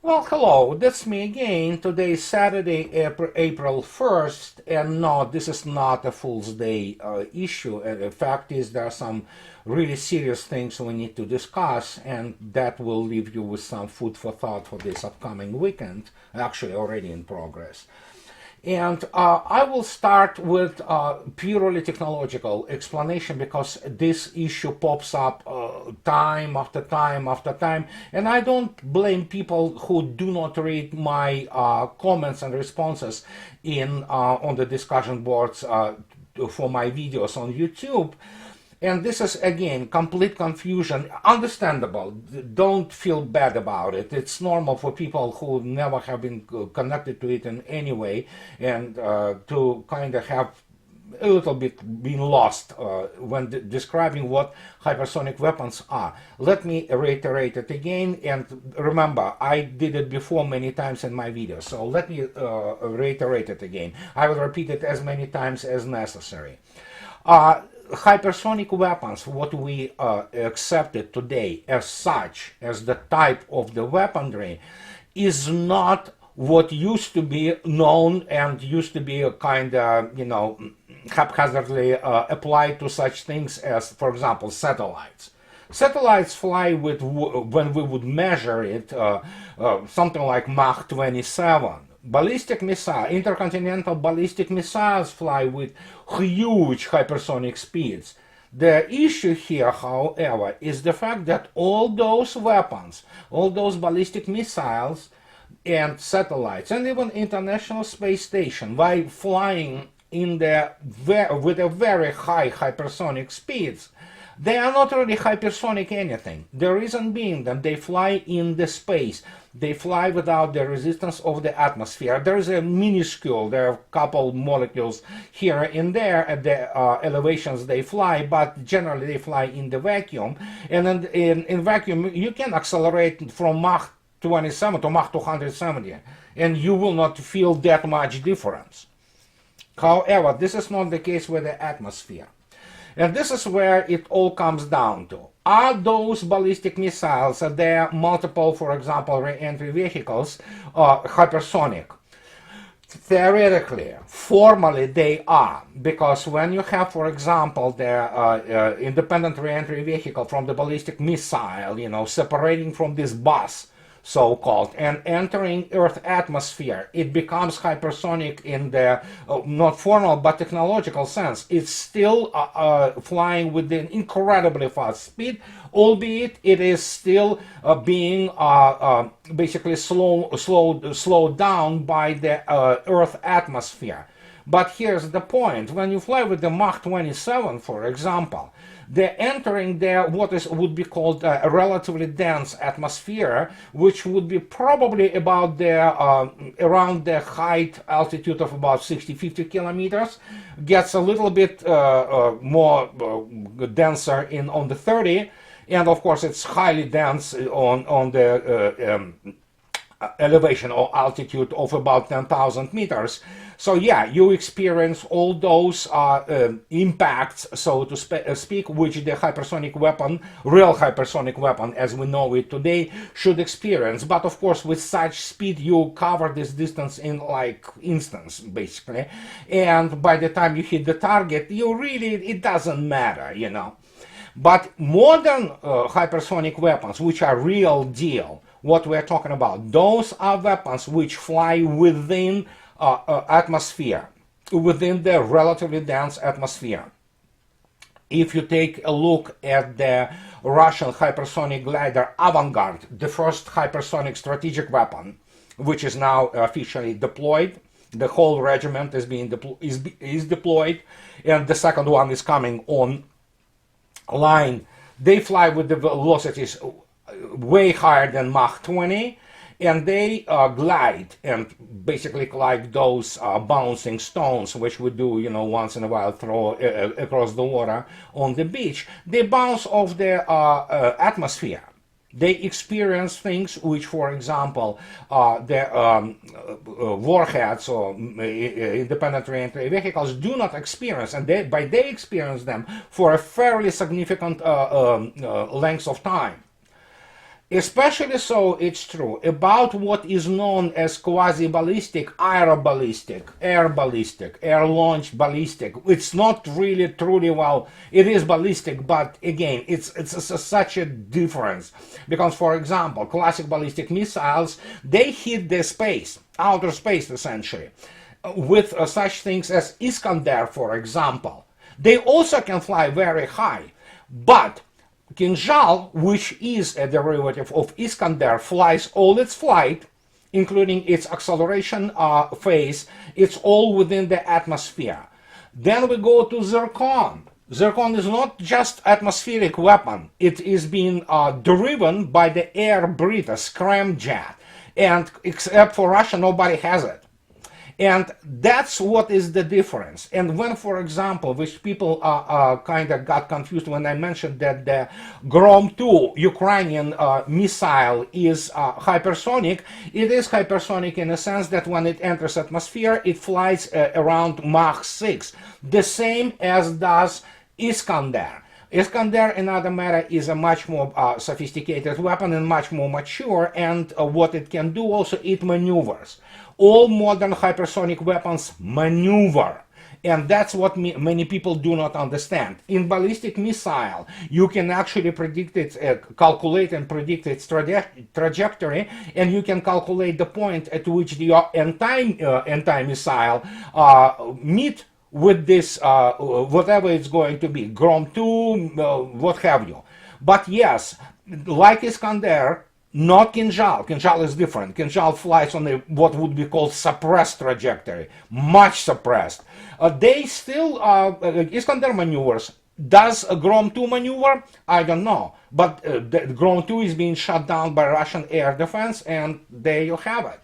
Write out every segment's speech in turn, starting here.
Well, hello, that's me again. Today is Saturday, April 1st, and no, this is not a Fool's Day issue. The fact is, there are some really serious things we need to discuss, and that will leave you with some food for thought for this upcoming weekend, actually already in progress. And I will start with purely technological explanation because this issue pops up time after time after time. And I don't blame people who do not read my comments and responses on the discussion boards for my videos on YouTube. And this is, again, complete confusion. Understandable. Don't feel bad about it. It's normal for people who never have been connected to it in any way and to kind of have a little bit been lost when describing what hypersonic weapons are. Let me reiterate it again, and remember, I did it before many times in my videos, so let me reiterate it again. I will repeat it as many times as necessary. Hypersonic weapons, what we accepted today as such, as the type of the weaponry, is not what used to be known and used to be a kind of, haphazardly applied to such things as, for example, satellites. Satellites fly with, when we would measure it, something like Mach 27. Ballistic missile, intercontinental ballistic missiles fly with huge hypersonic speeds. The issue here, however, is the fact that all those weapons, all those ballistic missiles and satellites, and even International Space Station, while flying with a very high hypersonic speeds, they are not really hypersonic anything. The reason being that they fly in the space. They fly without the resistance of the atmosphere. There is a minuscule, there are a couple molecules here and there at the elevations they fly, but generally they fly in the vacuum. And in vacuum, you can accelerate from Mach 27 to Mach 270, and you will not feel that much difference. However, this is not the case with the atmosphere. And this is where it all comes down to. Are those ballistic missiles, there multiple, for example, re-entry vehicles, hypersonic? Theoretically, formally they are, because when you have, for example, the independent re-entry vehicle from the ballistic missile, separating from this bus, so-called, and entering Earth atmosphere, it becomes hypersonic in the not formal but technological sense. It's still flying with an incredibly fast speed, albeit it is still being basically slowed down by the Earth atmosphere. But here's the point: when you fly with the Mach 27, for example, they're entering what would be called a relatively dense atmosphere, which would be probably about around the height altitude of about 60-50 kilometers, gets a little bit more denser on the 30, and of course it's highly dense on the elevation or altitude of about 10,000 meters. So yeah, you experience all those impacts, so to speak, which the hypersonic weapon, real hypersonic weapon as we know it today, should experience. But of course, with such speed, you cover this distance in like instants, basically. And by the time you hit the target, it doesn't matter, But modern hypersonic weapons, which are real deal, what we're talking about, those are weapons which fly within atmosphere, within the relatively dense atmosphere. If you take a look at the Russian hypersonic glider Avangard, the first hypersonic strategic weapon, which is now officially deployed, the whole regiment is deployed, and the second one is coming online. They fly with the velocities way higher than Mach 20, and they glide, and basically like those bouncing stones, which we do, once in a while, throw across the water on the beach. They bounce off the atmosphere. They experience things which, for example, the warheads or independent re-entry vehicles do not experience, and they experience them for a fairly significant length of time. Especially so, it's true about what is known as quasi-ballistic, aeroballistic, air ballistic, air-launched ballistic. It's not really truly, well, it is ballistic, but again, it's such a difference. Because, for example, classic ballistic missiles, they hit the space, outer space essentially, with such things as Iskander, for example. They also can fly very high, but Kinzhal, which is a derivative of Iskander, flies all its flight, including its acceleration phase. It's all within the atmosphere. Then we go to Zircon. Zircon is not just atmospheric weapon. It is being driven by the air breather, scramjet. And except for Russia, nobody has it. And that's what is the difference. And when, for example, which people kind of got confused when I mentioned that the Grom 2 Ukrainian missile is hypersonic, it is hypersonic in a sense that when it enters atmosphere, it flies around Mach 6, the same as does Iskander. Iskander, in other matter, is a much more sophisticated weapon and much more mature, and what it can do also, it maneuvers. All modern hypersonic weapons maneuver, and that's what many people do not understand. In ballistic missile, you can actually predict its, calculate and predict its trajectory, and you can calculate the point at which the anti-missile meet with this, whatever it's going to be, Grom 2, what have you. But yes, like Iskander, not Kinzhal. Kinzhal is different. Kinzhal flies on a what would be called suppressed trajectory, much suppressed. They still, Iskander maneuvers. Does a Grom 2 maneuver? I don't know. But the Grom 2 is being shut down by Russian air defense, and there you have it.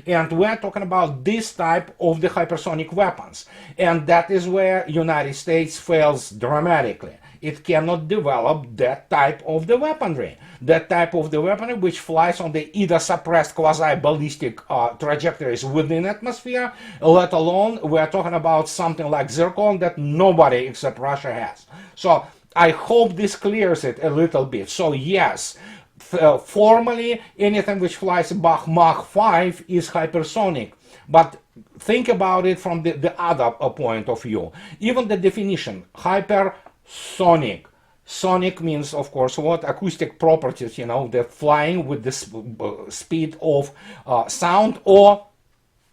And we're talking about this type of the hypersonic weapons. And that is where United States fails dramatically. It cannot develop that type of the weaponry. That type of the weaponry which flies on the either suppressed quasi-ballistic trajectories within atmosphere, let alone we're talking about something like Zircon that nobody except Russia has. So I hope this clears it a little bit. So yes, formally, anything which flies above Mach 5 is hypersonic. But think about it from the other point of view. Even the definition, hypersonic. Sonic means, of course, what? Acoustic properties, you know, the flying with the speed of sound, or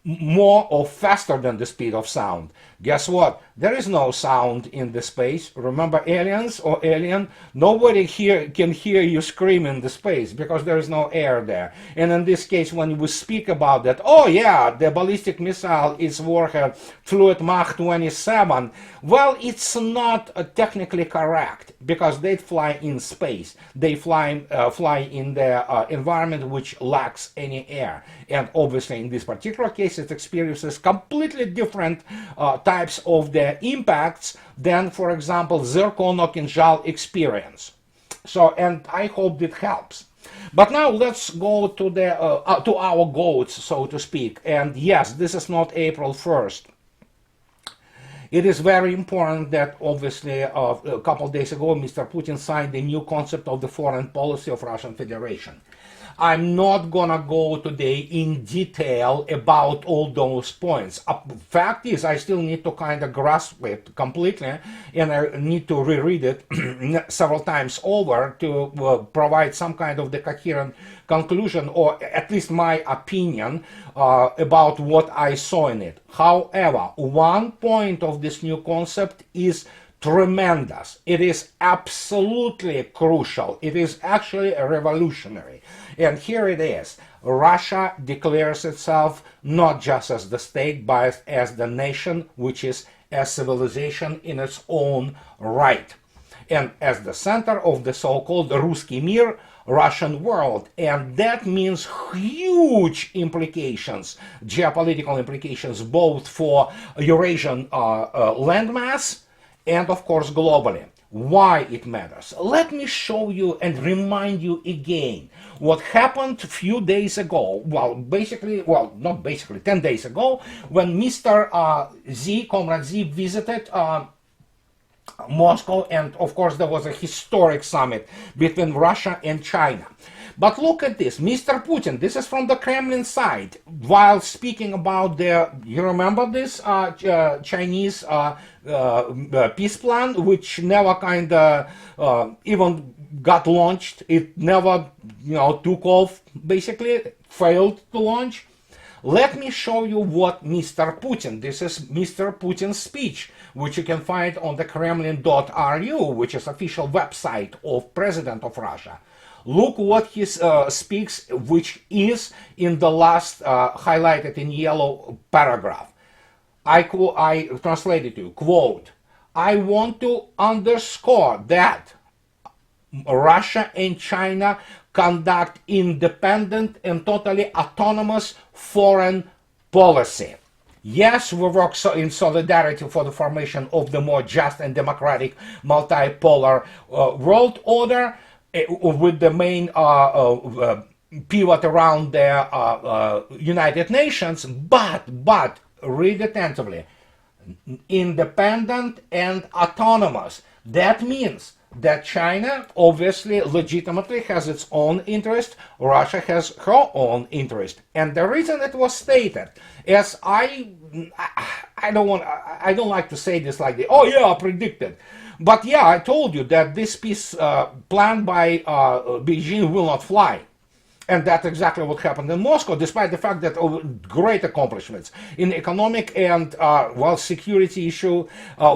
more or faster than the speed of sound. Guess what? There is no sound in the space. Remember Aliens or Alien? Nobody here can hear you scream in the space because there is no air there. And in this case, when we speak about that, oh yeah, the ballistic missile is warhead flew at Mach 27. Well, it's not technically correct because they fly in space. They fly in the environment which lacks any air. And obviously, in this particular case, it experiences completely different types of the impacts than, for example, Zircon or Kinzhal experience. So, and I hope it helps. But now let's go to the to our goats, so to speak. And yes, this is not April 1st. It is very important that obviously a couple of days ago Mr. Putin signed the new concept of the foreign policy of Russian Federation. I'm not gonna go today in detail about all those points. Fact is, I still need to kind of grasp it completely, and I need to reread it several times over to provide some kind of the coherent conclusion, or at least my opinion about what I saw in it. However, one point of this new concept is tremendous. It is absolutely crucial. It is actually revolutionary. And here it is. Russia declares itself not just as the state, but as the nation, which is a civilization in its own right, and as the center of the so-called Ruski Mir, Russian world. And that means huge implications, geopolitical implications, both for Eurasian landmass and, of course, globally. Why it matters? Let me show you and remind you again what happened a few days ago. Well, not basically, 10 days ago, when Mr. Comrade Z, visited Moscow, and of course there was a historic summit between Russia and China. But look at this, Mr. Putin. This is from the Kremlin side. While speaking about you remember this Chinese peace plan, which never kind of even got launched. It never, took off. Basically, failed to launch. Let me show you what Mr. Putin, this is Mr. Putin's speech, which you can find on the Kremlin.ru, which is official website of President of Russia. Look what he speaks, which is in the last highlighted in yellow paragraph. I translate it to you, quote, I want to underscore that Russia and China conduct independent and totally autonomous foreign policy. Yes, we work in solidarity for the formation of the more just and democratic multipolar world order with the main pivot around the United Nations, but read attentively, independent and autonomous. That means that China obviously legitimately has its own interest, Russia has her own interest. And the reason it was stated, as I don't like to say this like predicted. But yeah, I told you that this peace planned by Beijing will not fly. And that's exactly what happened in Moscow, despite the fact that great accomplishments in economic and security issue,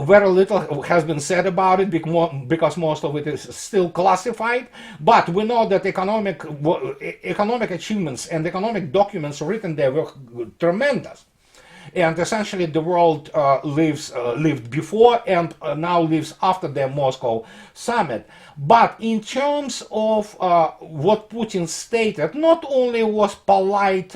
very little has been said about it because most of it is still classified. But we know that economic achievements and economic documents written there were tremendous. And essentially the world lived before and now lives after the Moscow summit. But in terms of what Putin stated, not only was polite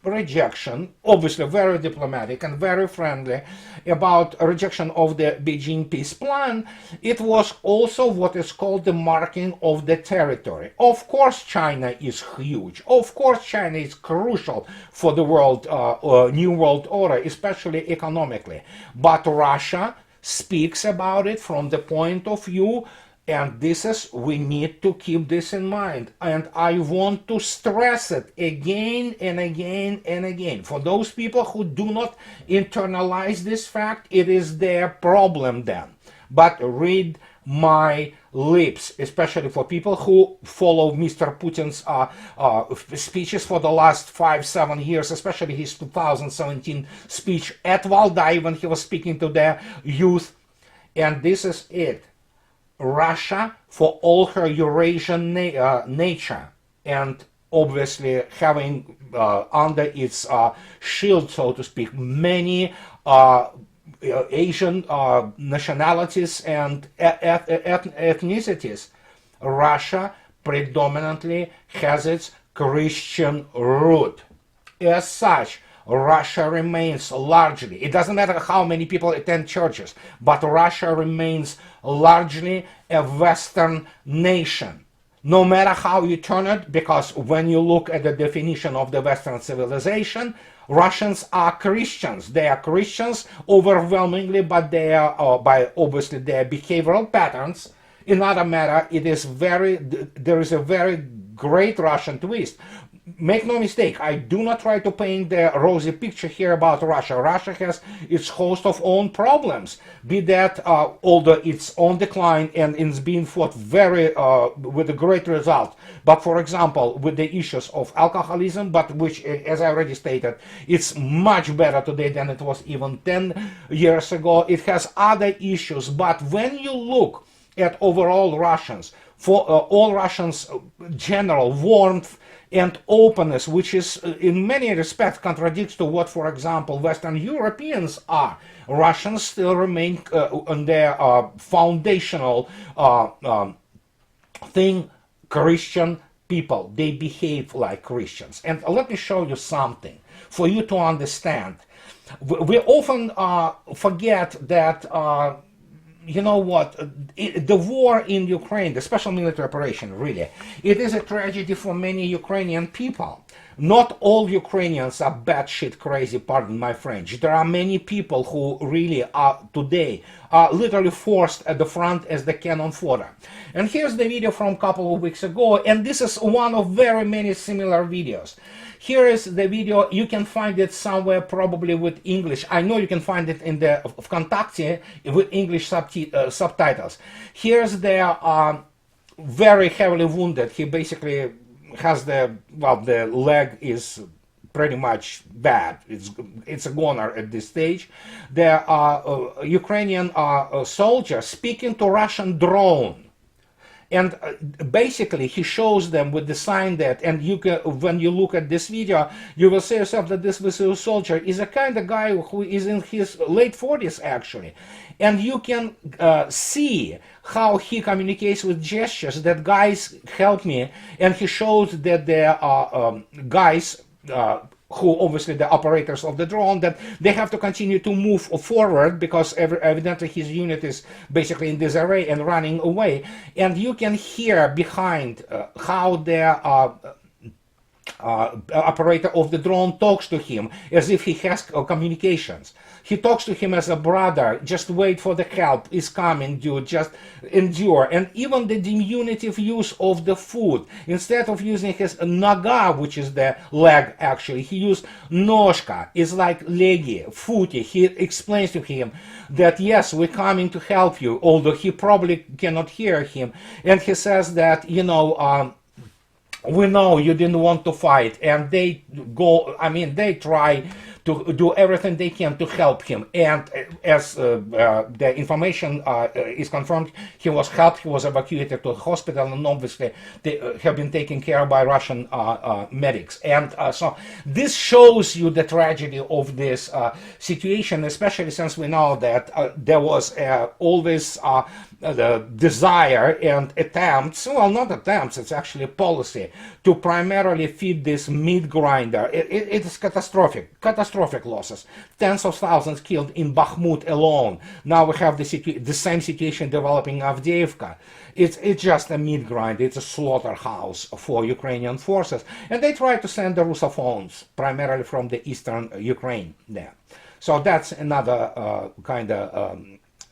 rejection, obviously very diplomatic and very friendly about rejection of the Beijing peace plan, it was also what is called the marking of the territory. Of course China is huge, of course China is crucial for the world, new world order, especially economically, but Russia speaks about it from the point of view. And we need to keep this in mind. And I want to stress it again and again and again. For those people who do not internalize this fact, it is their problem then. But read my lips, especially for people who follow Mr. Putin's speeches for the last 5-7 years, especially his 2017 speech at Valdai when he was speaking to the youth. And this is it. Russia, for all her Eurasian nature, and obviously having under its shield, so to speak, many Asian nationalities and ethnicities, Russia predominantly has its Christian root. As such, Russia remains largely, it doesn't matter how many people attend churches, but Russia remains largely a Western nation. No matter how you turn it, because when you look at the definition of the Western civilization, Russians are Christians. They are Christians overwhelmingly, but they are by obviously their behavioral patterns. In other matter, there is a very great Russian twist. Make no mistake, I do not try to paint the rosy picture here about Russia. Russia has its host of own problems, be that although it's on decline and it's being fought with a great result. But for example, with the issues of alcoholism, but which, as I already stated, it's much better today than it was even 10 years ago. It has other issues, but when you look at overall Russians, for all Russians, general warmth and openness, which is in many respects contradicts to what, for example, Western Europeans are. Russians still remain on their foundational thing, Christian people. They behave like Christians. And let me show you something for you to understand. We often forget that you know what? The war in Ukraine, the special military operation, really, it is a tragedy for many Ukrainian people. Not all Ukrainians are batshit crazy, pardon my French. There are many people who really are today are literally forced at the front as the cannon fodder. And here's the video from a couple of weeks ago, and this is one of very many similar videos. Here is the video. You can find it somewhere probably with English. I know you can find it in the Vkontakte with English subtitles. Here's the very heavily wounded. He basically has the leg is pretty much bad. It's a goner at this stage. There are Ukrainian soldier speaking to Russian drone. And basically, he shows them with the sign that, and you can, when you look at this video, you will say yourself that this Vasil soldier is a kind of guy who is in his late 40s, actually. And you can see how he communicates with gestures that guys help me. And he shows that there are guys who obviously the operators of the drone, that they have to continue to move forward because evidently his unit is basically in disarray and running away. And you can hear behind how the operator of the drone talks to him as if he has communications. He talks to him as a brother. Just wait for the help is coming, dude. Just endure. And even the diminutive use of the food, instead of using his naga, which is the leg, actually, he used noshka. It's like legi, footy. He explains to him that yes, we're coming to help you, although he probably cannot hear him. And he says that, you know, we know you didn't want to fight, and they go, I mean, they try to do everything they can to help him. And as the information is confirmed, he was helped, he was evacuated to the hospital, and obviously they have been taken care of by Russian medics. And so this shows you the tragedy of this situation, especially since we know that there was always the desire and attempts, well, not attempts, it's actually policy, to primarily feed this meat grinder. It is catastrophic losses. Tens of thousands killed in Bakhmut alone. Now we have the same situation developing in Avdiivka. It's just a meat grinder. It's a slaughterhouse for Ukrainian forces. And they try to send the Russophones, primarily from the eastern Ukraine there. So that's another kind of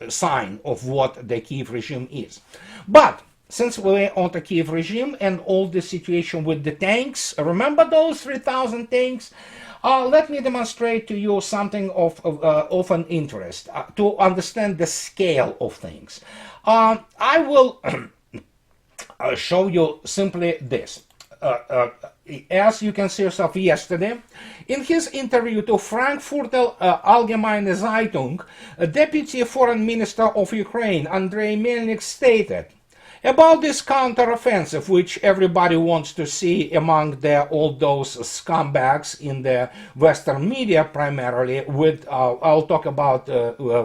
sign of what the Kiev regime is. But since we're on the Kiev regime and all the situation with the tanks, remember those 3,000 tanks? Let me demonstrate to you something of an interest to understand the scale of things. I will show you simply this. As you can see yourself yesterday, in his interview to Frankfurter Allgemeine Zeitung, Deputy Foreign Minister of Ukraine, Andrei Melnik, stated about this counteroffensive, which everybody wants to see among all those scumbags in the Western media primarily, with, I'll talk about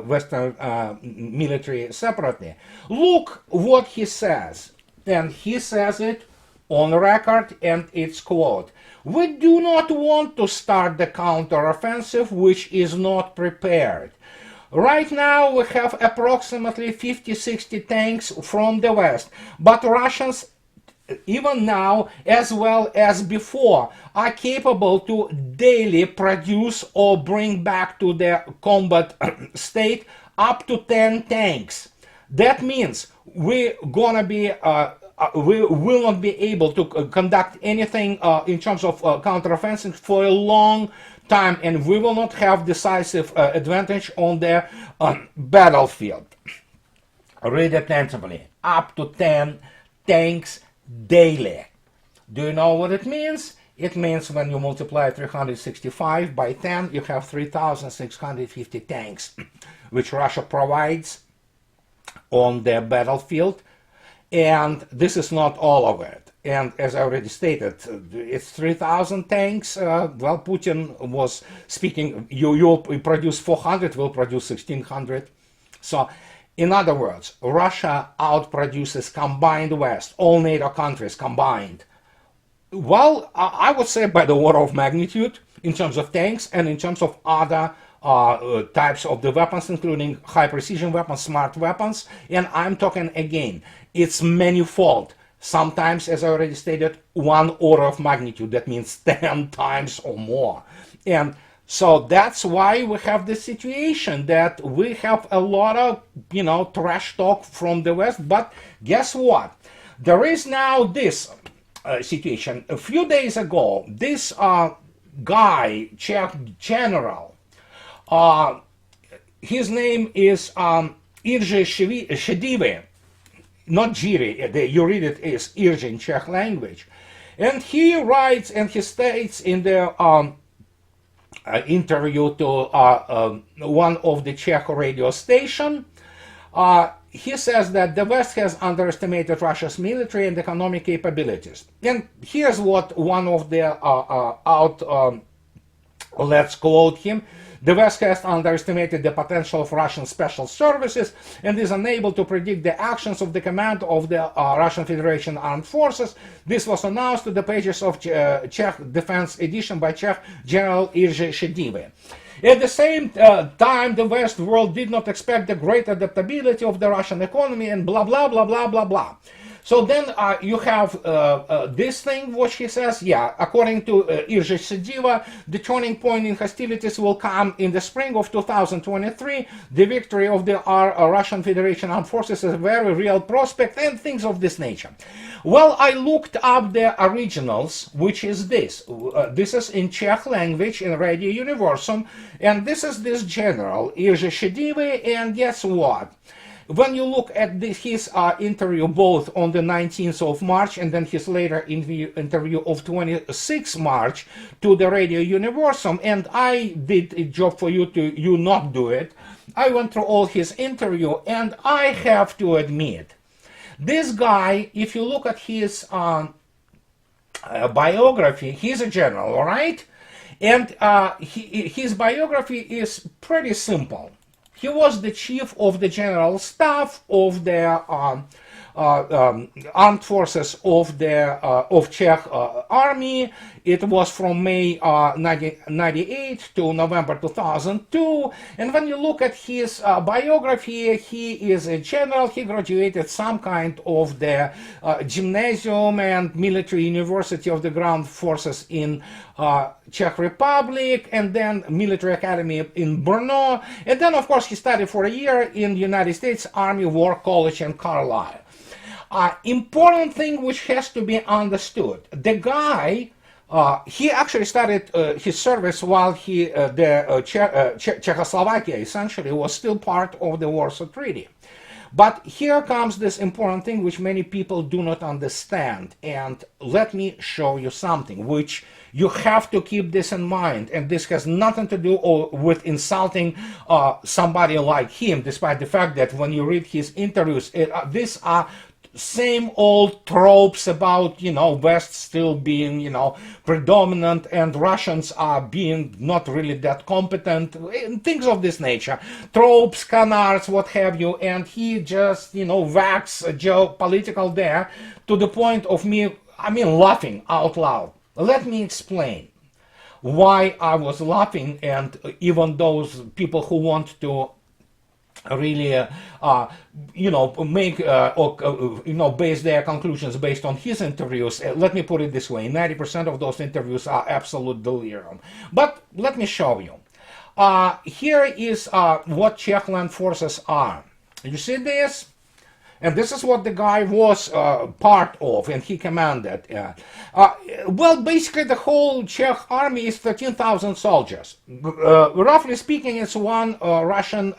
Western military separately. Look what he says, and he says it on record, and it's quote, "We do not want to start the counteroffensive which is not prepared. Right now we have approximately 50-60 tanks from the West, but Russians, even now as well as before, are capable to daily produce or bring back to the combat state up to 10 tanks. That means we're gonna be we will not be able to conduct anything in terms of counteroffensive for a long time, and we will not have decisive advantage on the battlefield." Read attentively. Up to 10 tanks daily. Do you know what it means? It means when you multiply 365 by 10, you have 3,650 tanks, which Russia provides on the battlefield. And this is not all of it. And as I already stated, it's 3,000 tanks. Well, Putin was speaking, you produce 400, we'll produce 1,600. So, in other words, Russia outproduces combined West, all NATO countries combined. Well, I would say by the order of magnitude in terms of tanks and in terms of other types of the weapons, including high precision weapons, smart weapons, and I'm talking again, it's manifold. Sometimes, as I already stated, one order of magnitude, that means 10 times or more. And so that's why we have this situation that we have a lot of, trash talk from the West. But guess what? There is now this situation. A few days ago, this guy, Czech general, his name is Irje Shedive, not Jiri, you read it as Irje in Czech language. And he writes and he states in the interview to one of the Czech radio station, he says that the West has underestimated Russia's military and economic capabilities. And here's what one of the let's quote him: the West has underestimated the potential of Russian special services and is unable to predict the actions of the command of the Russian Federation Armed Forces. This was announced to the pages of Czech Defense Edition by Czech General Irje Shedive. At the same time, the West world did not expect the great adaptability of the Russian economy and blah, blah, blah, blah, blah, blah. So then you have this thing, which he says, yeah, according to Irje Shedive, the turning point in hostilities will come in the spring of 2023. The victory of the Russian Federation Armed Forces is a very real prospect, and things of this nature. Well, I looked up the originals, which is this. This is in Czech language in Radio Universum, and this is this general, Irje Shedive, and guess what? When you look at his interview both on the 19th of March and then his later interview of 26 March to the Radio Universum, and I did a job for you to not do it, I went through all his interview, and I have to admit, this guy, if you look at his biography, he's a general, all right? And his biography is pretty simple. He was the chief of the general staff of the armed forces of Czech army. It was from May 1998 to November 2002. And when you look at his biography, he is a general. He graduated some kind of the gymnasium and military university of the ground forces in Czech Republic, and then military academy in Brno. And then, of course, he studied for a year in the United States Army War College in Carlisle. Important thing which has to be understood. The guy, he actually started his service while Czechoslovakia essentially was still part of the Warsaw Treaty. But here comes this important thing which many people do not understand. And let me show you something which you have to keep this in mind. And this has nothing to do with insulting somebody like him, despite the fact that when you read his interviews, these are same old tropes about, West still being, predominant and Russians are being not really that competent, things of this nature. Tropes, canards, what have you, and he just, whacks a joke, political there, to the point of me, laughing out loud. Let me explain why I was laughing, and even those people who want to really make base their conclusions based on his interviews. Let me put it this way: 90% of those interviews are absolute delirium. But let me show you. Here is what Czech land forces are. You see this? And this is what the guy was part of, and he commanded. Well, basically the whole Czech army is 13,000 soldiers. Roughly speaking, it's one Russian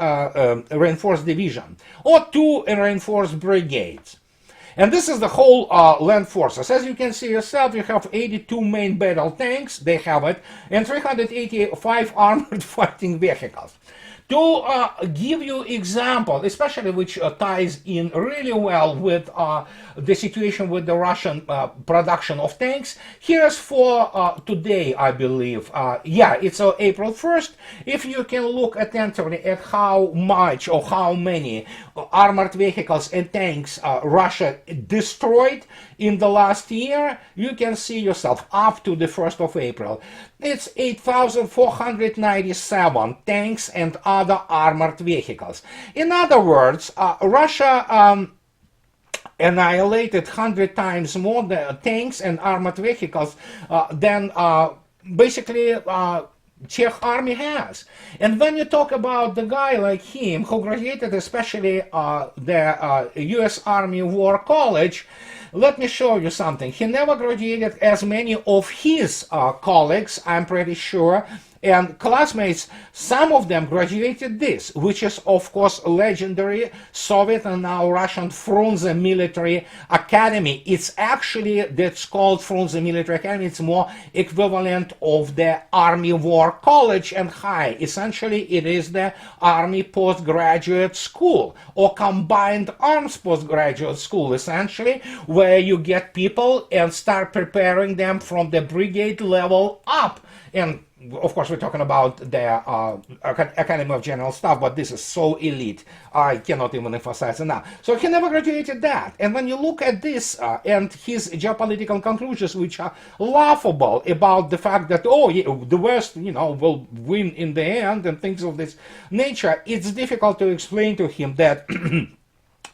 reinforced division, or two reinforced brigades. And this is the whole land forces. As you can see yourself, you have 82 main battle tanks, they have it, and 385 armored fighting vehicles. To give you example, especially which ties in really well with the situation with the Russian production of tanks. Here's for today, I believe. Yeah, it's April 1st. If you can look attentively at how much or how many armored vehicles and tanks Russia destroyed in the last year, you can see yourself up to the 1st of April. It's 8,497 tanks and other armored vehicles. In other words, Russia annihilated 100 times more the tanks and armored vehicles than basically Czech army has. And when you talk about the guy like him who graduated especially the US Army War College, let me show you something. He never graduated as many of his colleagues, I'm pretty sure, and classmates. Some of them graduated this, which is of course legendary Soviet and now Russian Frunze Military Academy. It's actually, that's called Frunze Military Academy. It's more equivalent of the Army War College and High. Essentially, it is the Army Postgraduate School or Combined Arms Postgraduate School, essentially, where you get people and start preparing them from the brigade level up. And of course, we're talking about the Academy of General Staff, but this is so elite, I cannot even emphasize enough. So he never graduated that. And when you look at this and his geopolitical conclusions, which are laughable about the fact that, oh, yeah, the West, will win in the end and things of this nature, it's difficult to explain to him that,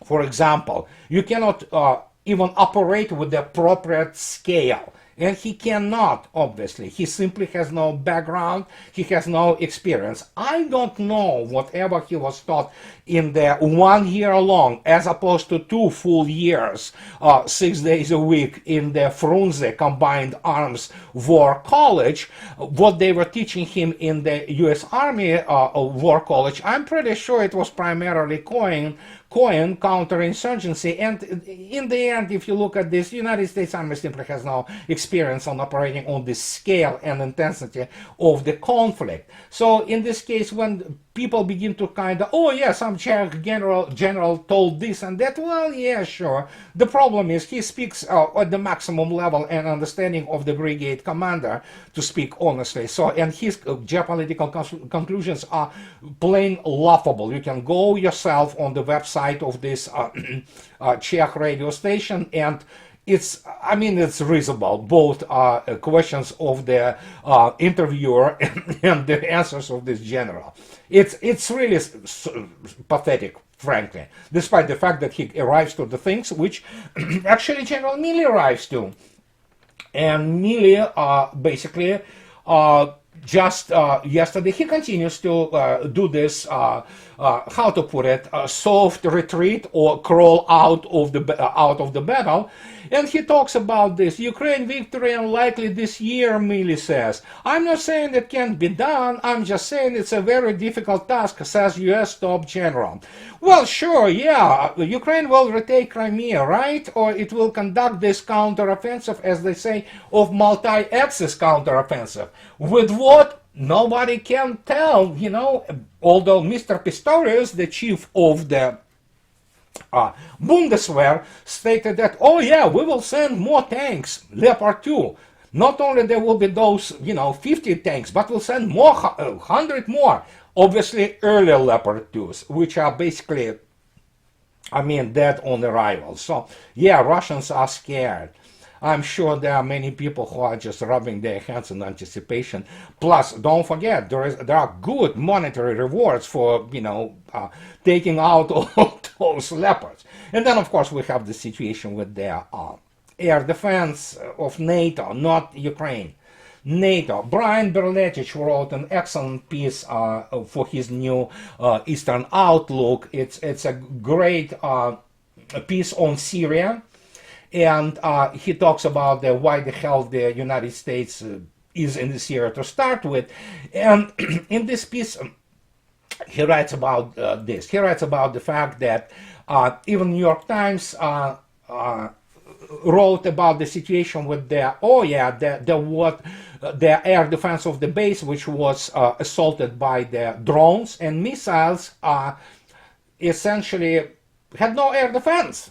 for example, you cannot even operate with the appropriate scale. And he cannot, obviously. He simply has no background. He has no experience. I don't know whatever he was taught in the 1 year long, as opposed to 2 full years, 6 days a week in the Frunze Combined Arms War College, what they were teaching him in the U.S. Army War College. I'm pretty sure it was primarily counterinsurgency, and in the end, if you look at this, United States Army simply has no experience on operating on this scale and intensity of the conflict. So in this case, when people begin to kind of, oh yeah, some Czech general told this and that, well, yeah, sure. The problem is he speaks at the maximum level and understanding of the brigade commander, to speak honestly. So, and his geopolitical conclusions are plain laughable. You can go yourself on the website of this Czech radio station, and it's reasonable, both questions of the interviewer and the answers of this general. It's really pathetic, frankly, despite the fact that he arrives to the things which actually General Milley arrives to. And Milley basically just yesterday, he continues to do this, how to put it, soft retreat or crawl out of the battle. And he talks about this Ukraine victory unlikely this year, Milley says. I'm not saying it can't be done, I'm just saying it's a very difficult task, says US top general. Well, sure, yeah, Ukraine will retake Crimea, right? Or it will conduct this counteroffensive, as they say, of multi-axis counteroffensive. With what? Nobody can tell, although Mr. Pistorius, the chief of the Bundeswehr, stated that, oh yeah, we will send more tanks, Leopard 2. Not only there will be those, 50 tanks, but we'll send more, 100 more. Obviously, earlier Leopard 2s, which are basically, dead on arrival. So, yeah, Russians are scared. I'm sure there are many people who are just rubbing their hands in anticipation. Plus, don't forget, there are good monetary rewards for, taking out all those leopards. And then, of course, we have the situation with the air defense of NATO, not Ukraine. NATO. Brian Berletich wrote an excellent piece for his new Eastern Outlook. It's a great piece on Syria. And he talks about why the hell the United States is in Syria to start with. And in this piece, he writes about this. He writes about the fact that even New York Times wrote about the situation with the air defense of the base, which was assaulted by the drones and missiles, essentially had no air defense.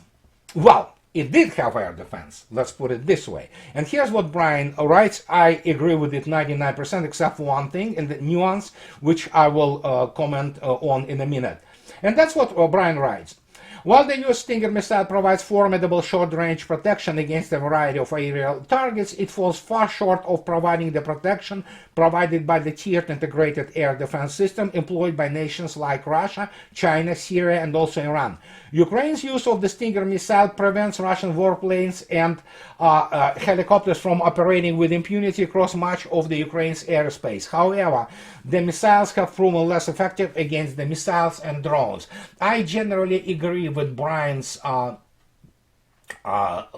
Well, it did have air defense, let's put it this way. And here's what Brian writes. I agree with it 99%, except for one thing, in the nuance, which I will comment on in a minute. And that's what Brian writes. While the US Stinger missile provides formidable short-range protection against a variety of aerial targets, it falls far short of providing the protection provided by the tiered integrated air defense system employed by nations like Russia, China, Syria, and also Iran. Ukraine's use of the Stinger missile prevents Russian warplanes and helicopters from operating with impunity across much of the Ukraine's airspace. However, the missiles have proven less effective against the missiles and drones. I generally agree with Brian's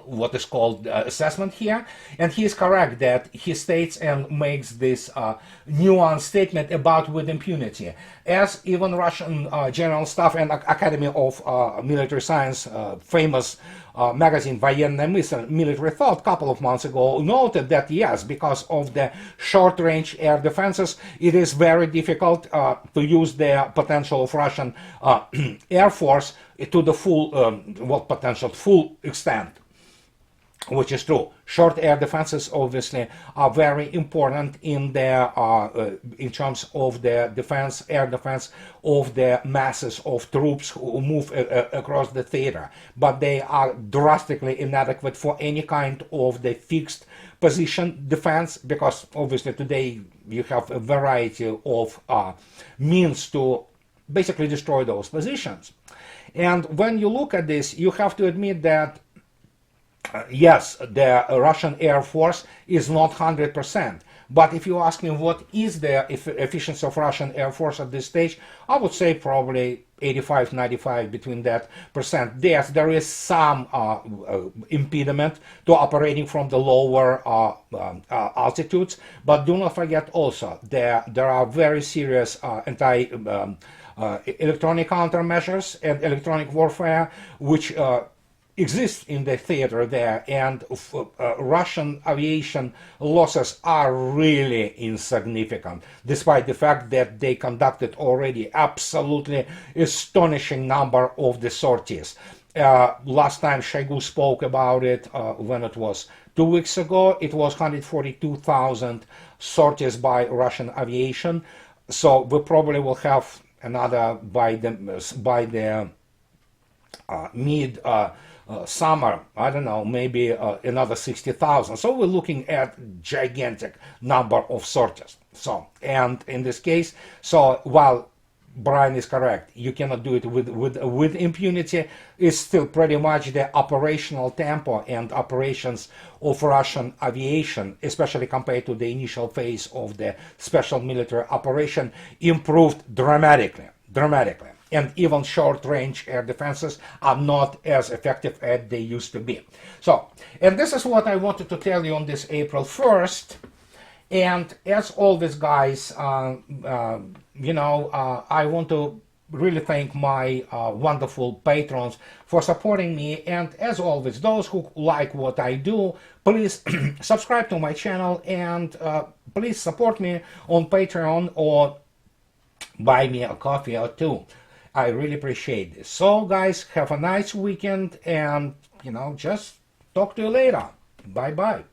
what is called assessment here, and he is correct that he states and makes this nuanced statement about with impunity, as even Russian General Staff and Academy of Military Science, famous magazine Военная Military Thought, a couple of months ago noted that yes, because of the short-range air defenses, it is very difficult to use the potential of Russian Air Force to the full, full extent, which is true. Short air defenses obviously are very important in in terms of the defense, air defense of the masses of troops who move across the theater, but they are drastically inadequate for any kind of the fixed position defense, because obviously today you have a variety of means to basically destroy those positions. And when you look at this, you have to admit that yes, the Russian Air Force is not 100%. But if you ask me what is the efficiency of Russian Air Force at this stage, I would say probably 85, 95, between that percent. Yes, there is some impediment to operating from the lower altitudes, but do not forget also there are very serious electronic countermeasures and electronic warfare which exists in the theater there, and Russian aviation losses are really insignificant, despite the fact that they conducted already absolutely astonishing number of the sorties. Last time Shoigu spoke about it, when it was 2 weeks ago, it was 142,000 sorties by Russian aviation. So we probably will have another by the mid summer, I don't know, maybe another 60,000. So we're looking at gigantic number of sorties. So, and in this case, so while Brian is correct, you cannot do it with impunity, it's still pretty much the operational tempo and operations of Russian aviation, especially compared to the initial phase of the special military operation, improved dramatically. And even short-range air defenses are not as effective as they used to be. So, and this is what I wanted to tell you on this April 1st. And as always, guys, I want to really thank my wonderful patrons for supporting me. And as always, those who like what I do, please subscribe to my channel and please support me on Patreon or buy me a coffee or two. I really appreciate this. So guys, have a nice weekend, and just talk to you later. Bye bye.